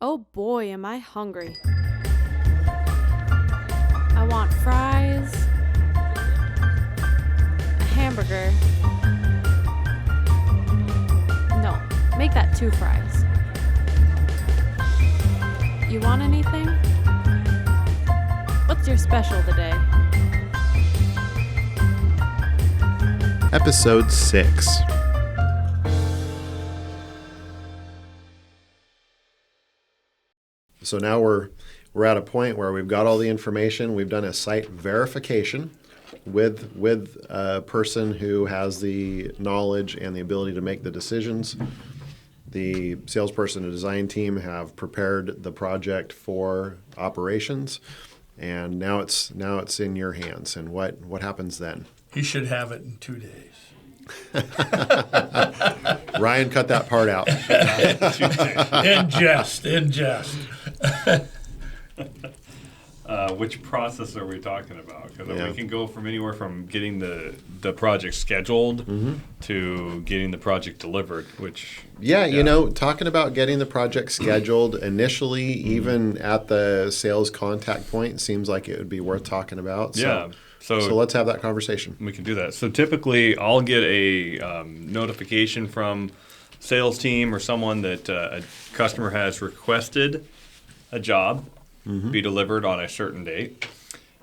Oh boy, am I hungry. I want fries, a hamburger. No, make that 2 fries. You want anything? What's your special today? Episode 6. So now we're at a point where we've got all the information. We've done a site verification with a person who has the knowledge and the ability to make the decisions. The salesperson and design team have prepared the project for operations, and now it's in your hands. And what happens then? You should have it in 2 days. Ryan, cut that part out. In jest. Which process are we talking about? Because Yeah. we can go from anywhere from getting the project scheduled to getting the project delivered, which... Yeah, talking about getting the project scheduled initially, even at the sales contact point, seems like it would be worth talking about. Yeah. So let's have that conversation. We can do that. So typically, I'll get a notification from sales team or someone that a customer has requested a job be delivered on a certain date,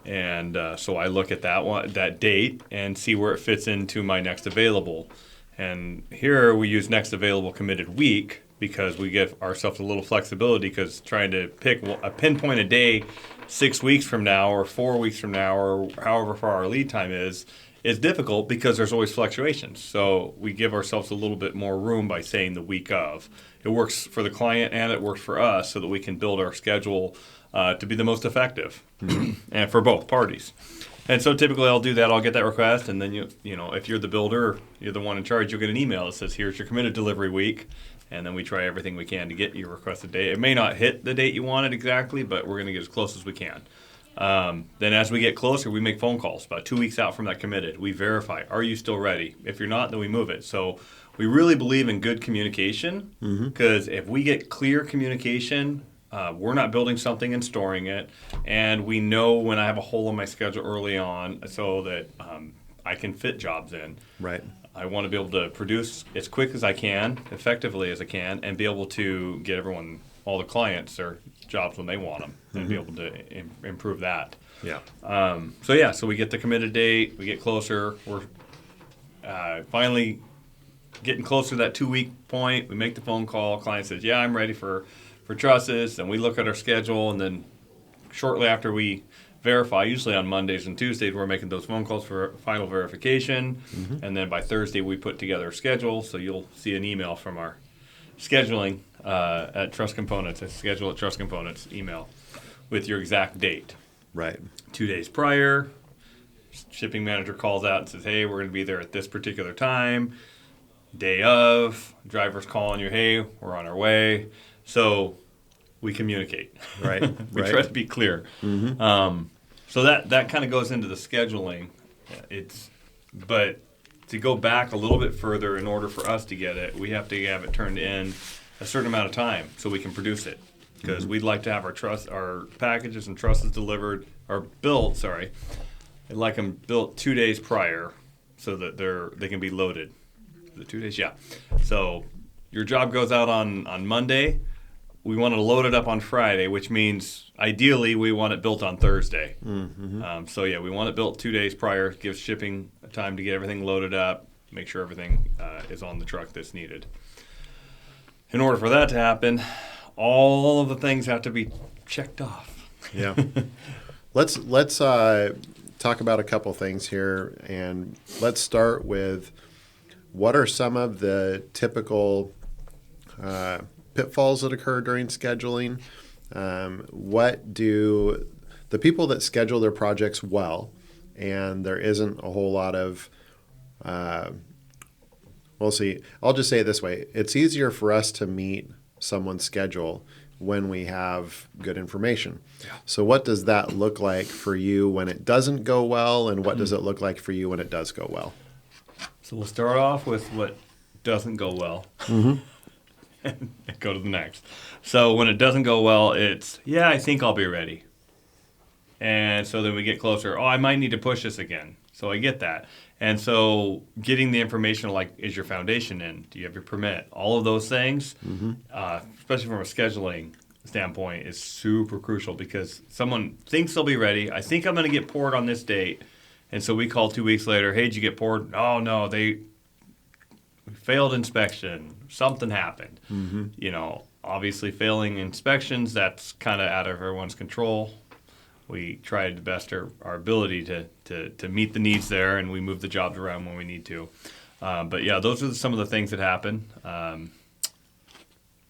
and so I look at that date and see where it fits into my next available. And here we use next available committed week because we give ourselves a little flexibility, because trying to pinpoint a day 6 weeks from now or 4 weeks from now or however far our lead time is difficult because there's always fluctuations. So we give ourselves a little bit more room by saying the week of. It works for the client and it works for us so that we can build our schedule to be the most effective and for both parties. And so typically I'll do that. I'll get that request, and then you know, if you're the builder, you're the one in charge, you'll get an email that says, here's your committed delivery week. And then we try everything we can to get your requested date. It may not hit the date you wanted exactly, but we're going to get as close as we can. Then as we get closer, we make phone calls about 2 weeks out from that committed. We verify, are you still ready? If you're not, then we move it. So we really believe in good communication, because if we get clear communication, we're not building something and storing it. And we know when I have a hole in my schedule early on so that I can fit jobs in. Right. I want to be able to produce as quick as I can, effectively as I can, and be able to get all the clients, their jobs when they want them, and be able to improve that. Yeah. So we get the committed date, we get closer, we're finally getting closer to that 2 week point. We make the phone call, client says, yeah, I'm ready for trusses, and we look at our schedule, and then shortly after we verify, usually on Mondays and Tuesdays, we're making those phone calls for final verification, and then by Thursday we put together a schedule. So you'll see an email from our scheduling at Truss Components, schedule at Truss Components email with your exact date. Right. 2 days prior, shipping manager calls out and says, hey, we're going to be there at this particular time. Day of, driver's calling you, hey, we're on our way. So we communicate. Right. We try to be clear. So that kind of goes into the scheduling. But to go back a little bit further, in order for us to get it, we have to have it turned in a certain amount of time so we can produce it. Because we'd like to have our packages and trusses delivered, or built, sorry. I'd like them built 2 days prior so that they can be loaded. Is it 2 days? Yeah. So your job goes out on Monday. We want to load it up on Friday, which means ideally we want it built on Thursday. We want it built 2 days prior. Gives shipping time to get everything loaded up, make sure everything is on the truck that's needed. In order for that to happen, all of the things have to be checked off. Yeah. Let's talk about a couple things here, and let's start with what are some of the typical pitfalls that occur during scheduling? What do the people that schedule their projects well, and there isn't a whole lot of, we'll see, I'll just say it this way. It's easier for us to meet someone's schedule when we have good information. Yeah. So what does that look like for you when it doesn't go well, and what does it look like for you when it does go well? So we'll start off with what doesn't go well. and go to the next. So when it doesn't go well, it's, yeah, I think I'll be ready. And so then we get closer. Oh, I might need to push this again. So I get that. And so getting the information like, is your foundation in? Do you have your permit? All of those things, especially from a scheduling standpoint, is super crucial because someone thinks they'll be ready. I think I'm going to get poured on this date. And so we call 2 weeks later, hey, did you get poured? Oh, no, they failed inspection. Something happened. You know, obviously failing inspections, that's kind of out of everyone's control. We tried the best of our ability to meet the needs there, and we move the jobs around when we need to. But yeah, those are some of the things that happen.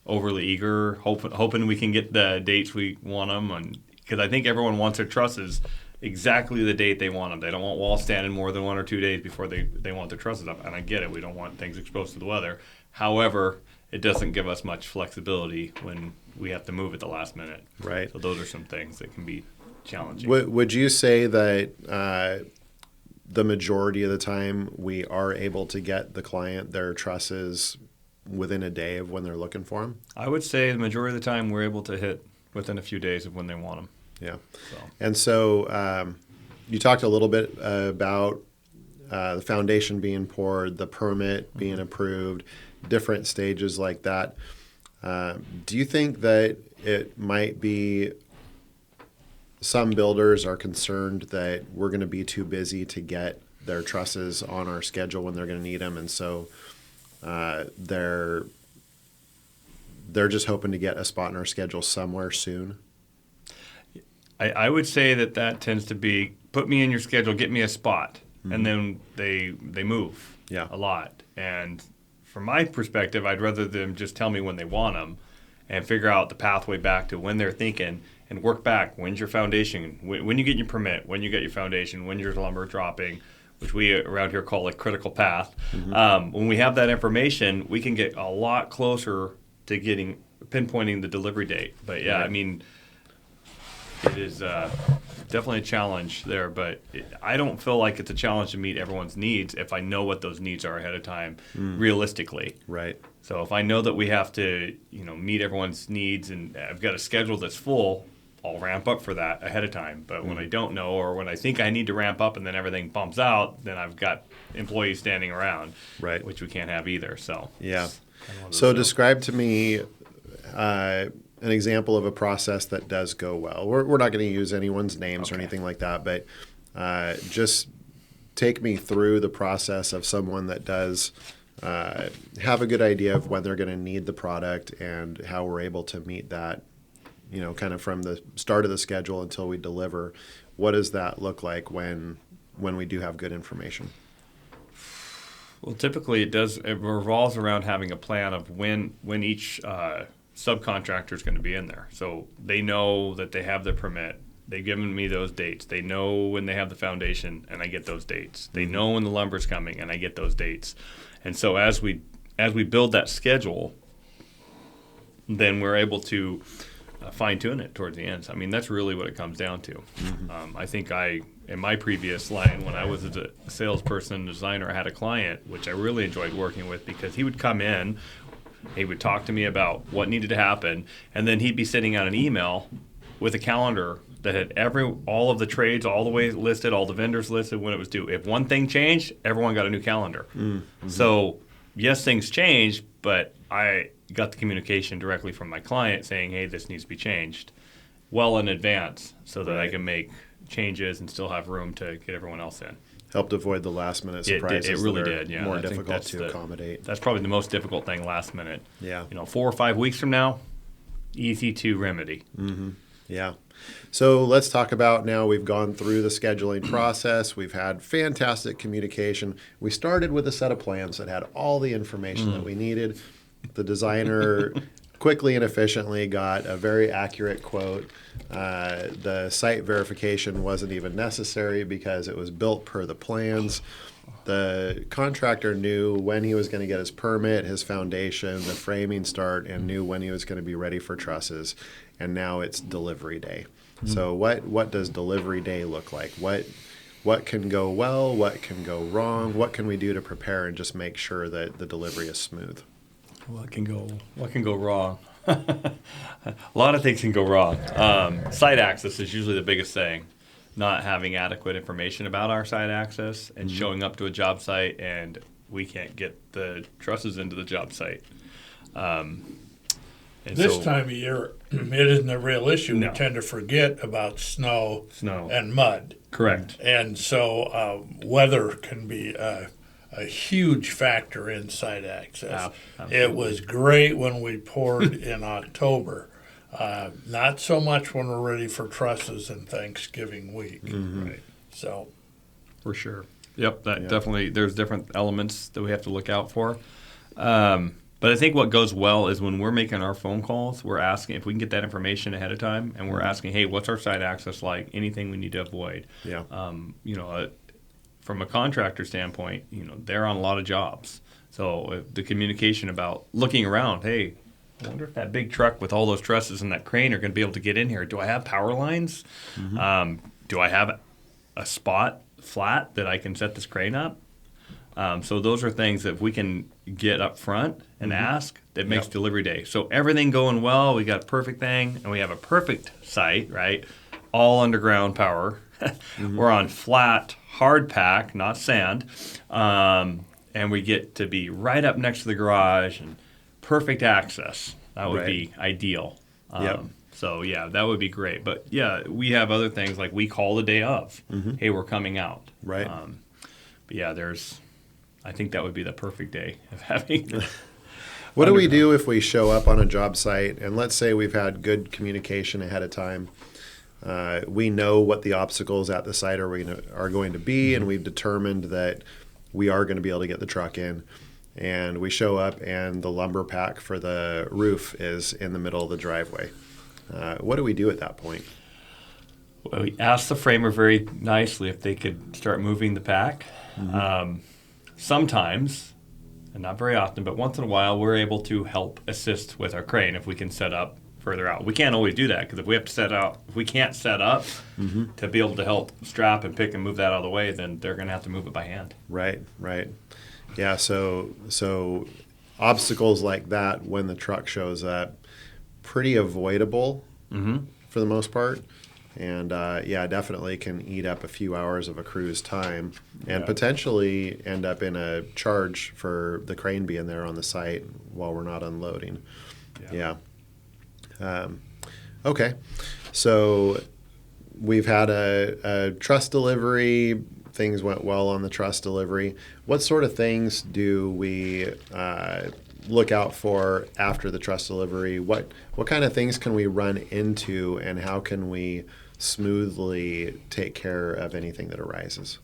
Overly eager, hoping we can get the dates we want them, and because I think everyone wants their trusses exactly the date they want them. They don't want walls standing more than 1 or 2 days before they want their trusses up. And I get it. We don't want things exposed to the weather. However, it doesn't give us much flexibility when we have to move at the last minute. Right. So those are some things that can be challenging. Would you say that the majority of the time we are able to get the client their trusses within a day of when they're looking for them? I would say the majority of the time we're able to hit within a few days of when they want them. Yeah. So. And so you talked a little bit about the foundation being poured, the permit being approved, different stages like that. Do you think that it might be some builders are concerned that we're going to be too busy to get their trusses on our schedule when they're going to need them, and so they're just hoping to get a spot in our schedule somewhere soon? I would say that tends to be, put me in your schedule, get me a spot, and then they move a lot. And from my perspective, I'd rather them just tell me when they want them and figure out the pathway back to when they're thinking and work back. When's your foundation? When you get your permit, when you get your foundation, when your lumber dropping, which we around here call a critical path. When we have that information, we can get a lot closer to pinpointing the delivery date. But yeah, Right. I mean, it is definitely a challenge there, but I don't feel like it's a challenge to meet everyone's needs if I know what those needs are ahead of time, realistically. Right. So if I know that we have to, meet everyone's needs and I've got a schedule that's full, I'll ramp up for that ahead of time. But when I don't know, or when I think I need to ramp up and then everything bumps out, then I've got employees standing around, Right. which we can't have either. So Yeah. it's kind of one of So those describe to me an example of a process that does go well. We're not going to use anyone's names or Okay. anything like that, but just take me through the process of someone that does have a good idea of when they're going to need the product and how we're able to meet that, kind of from the start of the schedule until we deliver. What does that look like when we do have good information? Well, typically it revolves around having a plan of when each subcontractor is going to be in there. So they know that they have their permit. They've given me those dates. They know when they have the foundation, and I get those dates. They know when the lumber's coming, and I get those dates. And so as we build that schedule, then we're able to fine-tune it towards the end. So, I mean, that's really what it comes down to. I think in my previous line, when I was a salesperson, designer, I had a client, which I really enjoyed working with because he would come in, he would talk to me about what needed to happen, and then he'd be sitting on an email with a calendar that had all of the trades all the way listed, all the vendors listed when it was due. If one thing changed, everyone got a new calendar. So, yes, things changed, but I got the communication directly from my client saying, hey, this needs to be changed well in advance so that I can make changes and still have room to get everyone else in. Helped avoid the last minute surprises. It really that are did, yeah. more I think difficult that's to accommodate. That's probably the most difficult thing last minute. Yeah. 4 or 5 weeks from now, easy to remedy. Yeah. So let's talk about now we've gone through the scheduling process. We've had fantastic communication. We started with a set of plans that had all the information that we needed. The designer quickly and efficiently got a very accurate quote. The site verification wasn't even necessary because it was built per the plans. The contractor knew when he was going to get his permit, his foundation, the framing start, and knew when he was going to be ready for trusses. And now it's delivery day. So what does delivery day look like? What can go well? What can go wrong? What can we do to prepare and just make sure that the delivery is smooth? What can go wrong? A lot of things can go wrong. Site access is usually the biggest thing. Not having adequate information about our site access and showing up to a job site and we can't get the trusses into the job site. This time of year, it isn't a real issue. No. We tend to forget about snow Snow. and mud. Correct. And so weather can be a huge factor in site access. Absolutely. It was great when we poured in October. Not so much when we're ready for trusses and Thanksgiving week. Right. So For sure. Yep, that Yeah. definitely, there's different elements that we have to look out for. But I think what goes well is when we're making our phone calls, we're asking if we can get that information ahead of time, and we're asking, hey, what's our site access like? Anything we need to avoid? Yeah. From a contractor standpoint, they're on a lot of jobs. So the communication about looking around, hey, I wonder if that big truck with all those trusses and that crane are going to be able to get in here. Do I have power lines? Do I have a spot flat that I can set this crane up? So those are things that if we can get up front and ask, that makes Yep. delivery day. So everything going well, we got a perfect thing, and we have a perfect site, right? All underground power. We're on flat, hard pack, not sand. And we get to be right up next to the garage and perfect access. That would Right. be ideal. Yep. So, yeah, that would be great. But, yeah, we have other things like we call the day of. Hey, we're coming out. Right. But, yeah, I think that would be the perfect day of having. What do we do if we show up on a job site and let's say we've had good communication ahead of time? We know what the obstacles at the site are going to be, and we've determined that we are going to be able to get the truck in. And we show up and the lumber pack for the roof is in the middle of the driveway. What do we do at that point? Well, we asked the framer very nicely if they could start moving the pack. Sometimes, and not very often, but once in a while, we're able to help assist with our crane if we can set up further out. We can't always do that because if we can't set up to be able to help strap and pick and move that out of the way, then they're going to have to move it by hand. Right. Yeah, so obstacles like that when the truck shows up, pretty avoidable for the most part. And definitely can eat up a few hours of a crew's time and potentially end up in a charge for the crane being there on the site while we're not unloading. Yeah. Okay. So we've had a truss delivery. Things went well on the truss delivery. What sort of things do we look out for after the truss delivery? What kind of things can we run into, and how can we smoothly take care of anything that arises?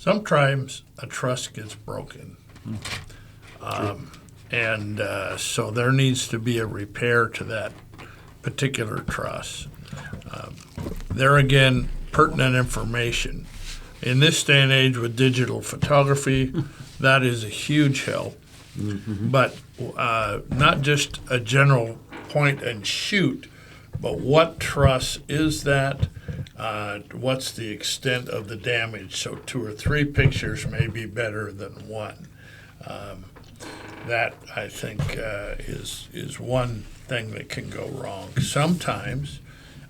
sometimes a truss gets broken. So there needs to be a repair to that particular truss. There again, pertinent information. In this day and age with digital photography, that is a huge help. But not just a general point and shoot, but what truss is that? What's the extent of the damage? So 2 or 3 pictures may be better than one. That, I think, is one thing that can go wrong. Sometimes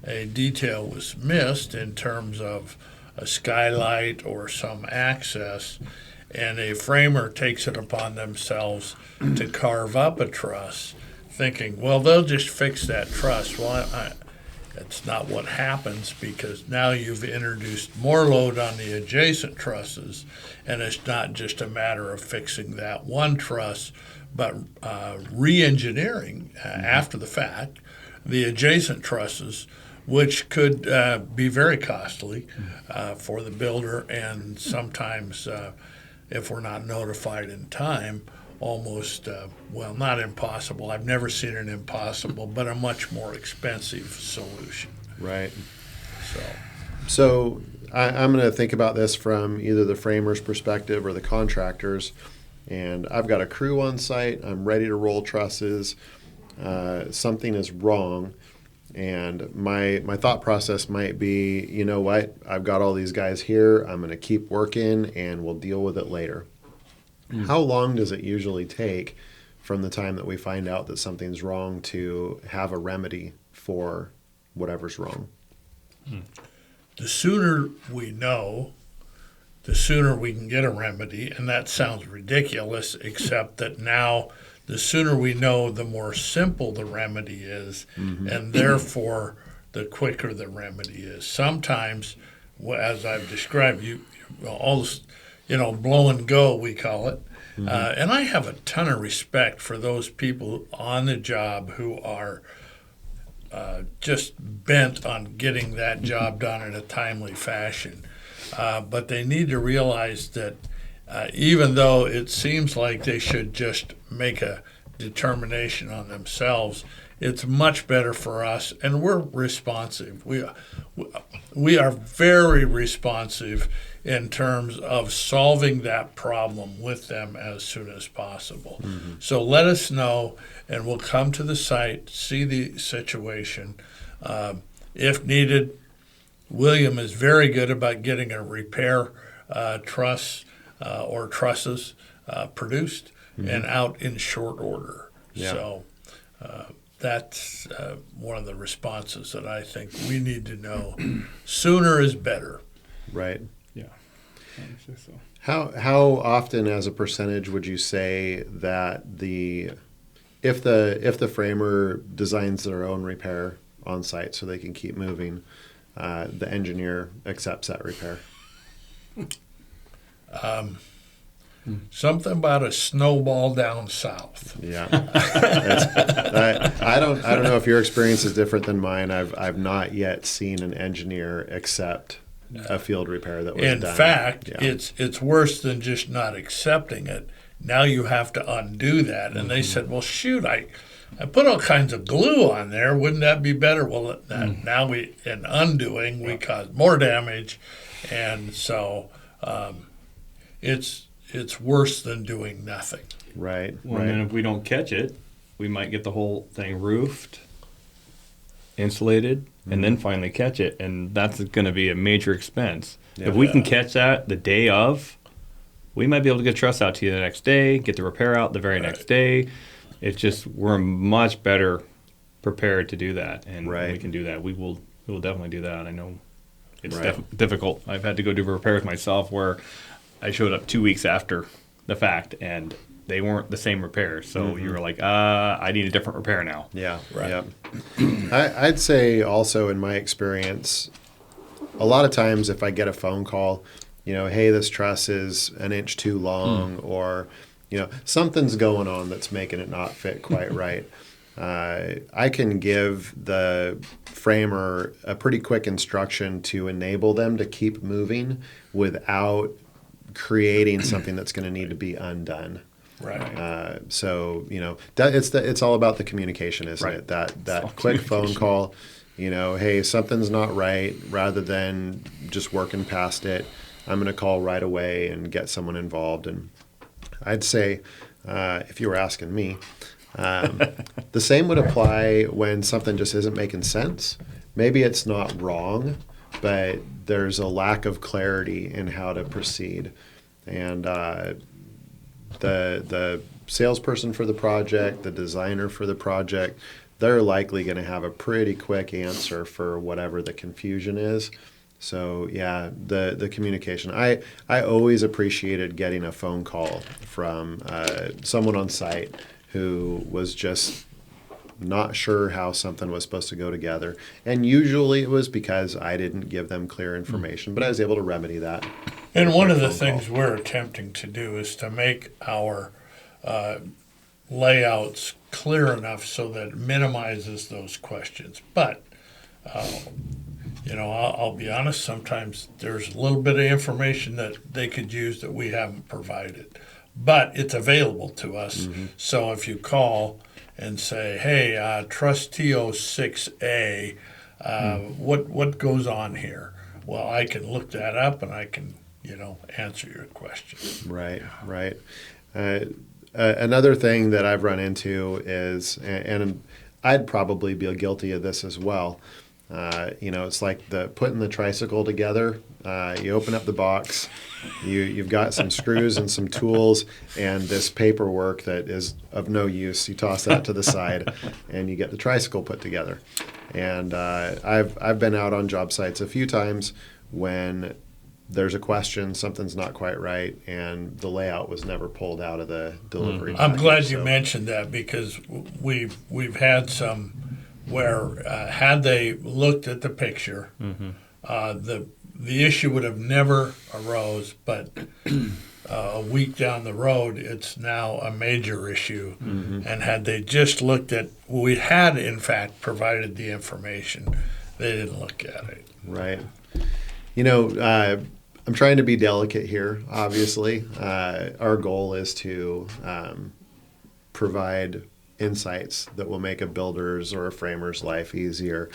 a detail was missed in terms of a skylight or some access, and a framer takes it upon themselves to carve up a truss, thinking, well, they'll just fix that truss. Well, that's not what happens, because now you've introduced more load on the adjacent trusses, and it's not just a matter of fixing that one truss, but re-engineering after the fact the adjacent trusses, which could be very costly for the builder, and sometimes, if we're not notified in time, almost, not impossible. I've never seen an impossible, but a much more expensive solution. Right. So, So I'm going to think about this from either the framer's perspective or the contractor's. And I've got a crew on site. I'm ready to roll trusses. Something is wrong. And my thought process might be, you know what? I've got all these guys here. I'm going to keep working and we'll deal with it later. How long does it usually take from the time that we find out that something's wrong to have a remedy for whatever's wrong. The sooner we know, the sooner we can get a remedy. And that sounds ridiculous, except that now the sooner we know, the more simple the remedy is, and therefore the quicker the remedy is. Sometimes, as I've described, all this, blow and go, we call it. And I have a ton of respect for those people on the job who are just bent on getting that job done in a timely fashion. But they need to realize that even though it seems like they should just make a determination on themselves, it's much better for us, and we're responsive. We are very responsive in terms of solving that problem with them as soon as possible. So let us know, and we'll come to the site, see the situation. If needed, William is very good about getting a repair truss or trusses produced and out in short order. Yeah. So that's one of the responses that I think we need to know. Sooner is better. Right. Yeah. I would say so. How often, as a percentage, would you say that if the framer designs their own repair on site so they can keep moving, the engineer accepts that repair? Something about a snowball down south. Yeah. I don't know if your experience is different than mine. I've not yet seen an engineer accept a field repair that was In done. fact, Yeah. it's worse than just not accepting it. Now you have to undo that. And they said, well, shoot, I put all kinds of glue on there. Wouldn't that be better? Well, now in undoing, we cause more damage. And so it's worse than doing nothing. Right. Well, and then if we don't catch it, we might get the whole thing roofed, insulated, and then finally catch it, and that's going to be a major expense. Yeah. If we can catch that the day of, we might be able to get truss out to you the next day, get the repair out the very next day. It's just we're much better prepared to do that, and when we can do that. We will definitely do that. I know it's difficult. I've had to go do repairs myself where I showed up 2 weeks after the fact, and they weren't the same repairs. So you were like, I need a different repair now. Yeah. Right. Yeah. I'd say also in my experience, a lot of times if I get a phone call, hey, this truss is an inch too long, or, something's going on that's making it not fit quite right. I can give the framer a pretty quick instruction to enable them to keep moving without creating something that's going to need to be undone. Right. So it's all about the communication, isn't it? That quick phone call, hey, something's not right. Rather than just working past it, I'm going to call right away and get someone involved. And I'd say, if you were asking me, the same would apply when something just isn't making sense. Maybe it's not wrong, but there's a lack of clarity in how to proceed. And the salesperson for the project, the designer for the project, they're likely going to have a pretty quick answer for whatever the confusion is. So yeah, the communication. I always appreciated getting a phone call from someone on site who was just not sure how something was supposed to go together. And usually it was because I didn't give them clear information, but I was able to remedy that. And one of the things we're attempting to do is to make our layouts clear enough so that it minimizes those questions. But, I'll be honest, sometimes there's a little bit of information that they could use that we haven't provided. But it's available to us. So if you call and say, hey, Truss TO6A, what goes on here? Well, I can look that up and I can, answer your question. Right. Another thing that I've run into is, and I'd probably be guilty of this as well, It's like putting the tricycle together. You open up the box, you've got some screws and some tools and this paperwork that is of no use. You toss that to the side, and you get the tricycle put together. And I've been out on job sites a few times when there's a question, something's not quite right, and the layout was never pulled out of the delivery. I'm package. glad you mentioned that, because we've had some where had they looked at the picture, the issue would have never arose, but a week down the road, it's now a major issue. And had they just looked at, we had in fact provided the information, they didn't look at it. Right. I'm trying to be delicate here, obviously. Our goal is to provide insights that will make a builder's or a framer's life easier.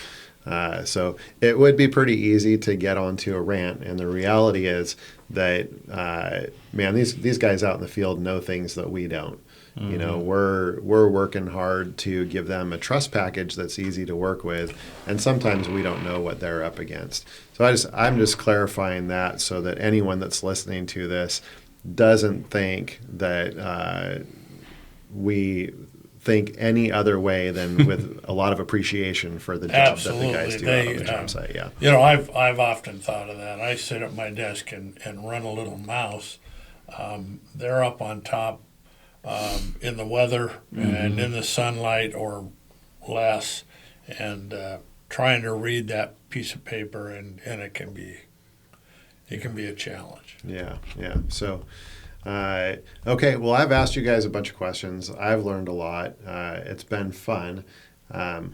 So it would be pretty easy to get onto a rant, and the reality is that, these guys out in the field know things that we don't. We're working hard to give them a truss package that's easy to work with, and sometimes we don't know what they're up against. So I'm just clarifying that so that anyone that's listening to this doesn't think that we think any other way than with a lot of appreciation for the job that the guys do out on the job site. Yeah. I've often thought of that. I sit at my desk and run a little mouse. They're up on top in the weather and in the sunlight or less, and trying to read that piece of paper, and it can be a challenge. Yeah. So, okay, well, I've asked you guys a bunch of questions. I've learned a lot. It's been fun.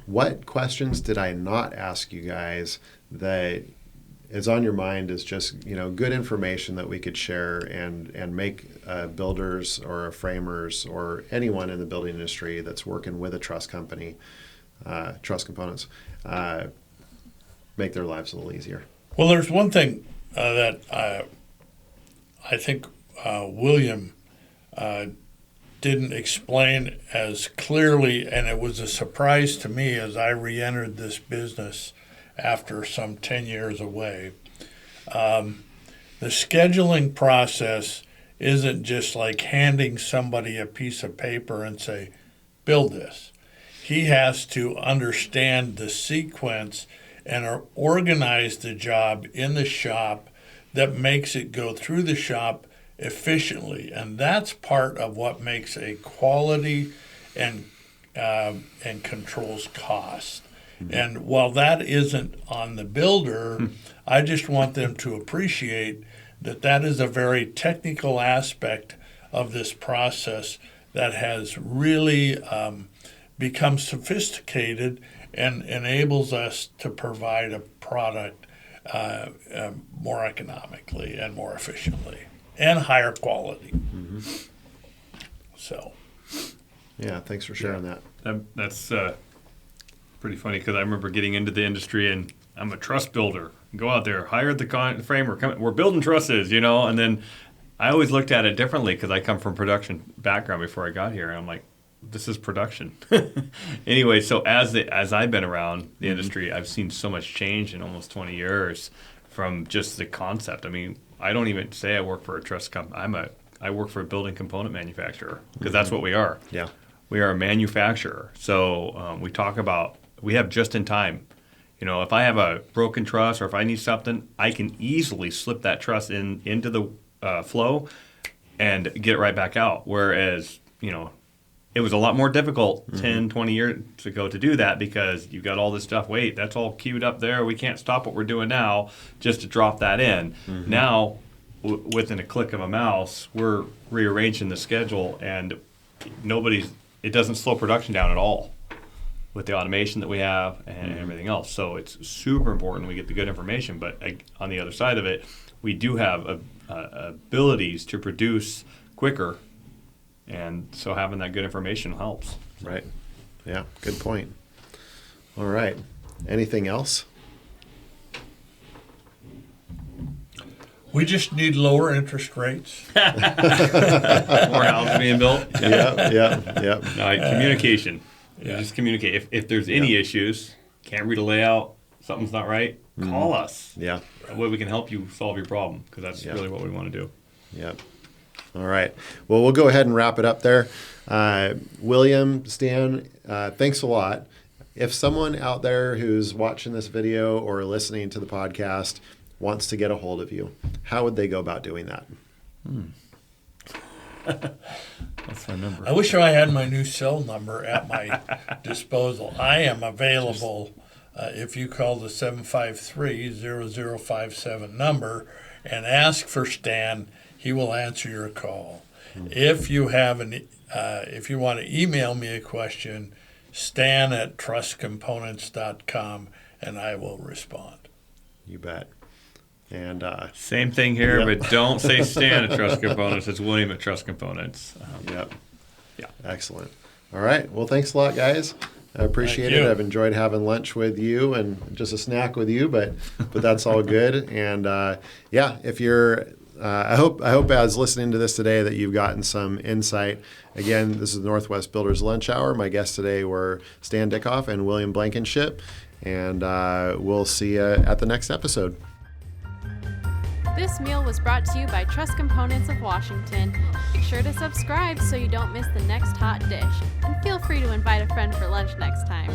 What questions did I not ask you guys that is on your mind is just, good information that we could share and make builders or framers or anyone in the building industry that's working with a truss company, Truss Components, make their lives a little easier? Well, there's one thing that I think William didn't explain as clearly, and it was a surprise to me as I re-entered this business after some 10 years away. The scheduling process isn't just like handing somebody a piece of paper and say, build this. He has to understand the sequence and organize the job in the shop that makes it go through the shop efficiently. And that's part of what makes a quality and controls cost. And while that isn't on the builder, I just want them to appreciate that is a very technical aspect of this process that has really become sophisticated and enables us to provide a product more economically and more efficiently and higher quality. So, yeah, thanks for sharing that. That's pretty funny, because I remember getting into the industry and I'm a truss builder. Go out there, hire the framer, we're building trusses, and then I always looked at it differently because I come from production background before I got here, and I'm like, this is production. Anyway, so as I've been around the industry, I've seen so much change in almost 20 years from just the concept. I mean, I don't even say I work for a truss company. I work for a building component manufacturer, because that's what we are. Yeah. We are a manufacturer. So we have just in time. If I have a broken truss or if I need something, I can easily slip that truss into the flow and get it right back out. Whereas, it was a lot more difficult 10, 20 years ago to do that, because you've got all this stuff. Wait, that's all queued up there. We can't stop what we're doing now just to drop that in. Now, within a click of a mouse, we're rearranging the schedule, and it doesn't slow production down at all with the automation that we have and everything else. So it's super important we get the good information. But on the other side of it, we do have abilities to produce quicker, and so having that good information helps. Right. Yeah, good point. All right. Anything else? we just need lower interest rates. More houses being built. Yeah. No, communication. Just communicate. If there's any issues, can't read a layout, something's not right, call us. Yeah. That way we can help you solve your problem, because that's Yeah. really what we want to do. Yep. All right. Well, we'll go ahead and wrap it up there. William, Stan, thanks a lot. If someone out there who's watching this video or listening to the podcast wants to get a hold of you, how would they go about doing that? That's my number. I wish I had my new cell number at my disposal. I am available if you call the 753-0057 number and ask for Stan. He will answer your call. If you have if you want to email me a question, stan@trusscomponents.com, and I will respond. You bet. And Same thing here, Yep. but don't say Stan at Truss Components. It's William at Truss Components. yep. Yeah. Excellent. All right. Well, thanks a lot, guys. I appreciate Thank it. you. I've enjoyed having lunch with you and just a snack with you, but that's all good. And yeah, if you're, I hope as listening to this today that you've gotten some insight. Again, this is the Northwest Builders Lunch Hour. My guests today were Stan Dickhoff and William Blankenship, and we'll see you at the next episode. This meal was brought to you by Truss Components of Washington. Make sure to subscribe so you don't miss the next hot dish. And feel free to invite a friend for lunch next time.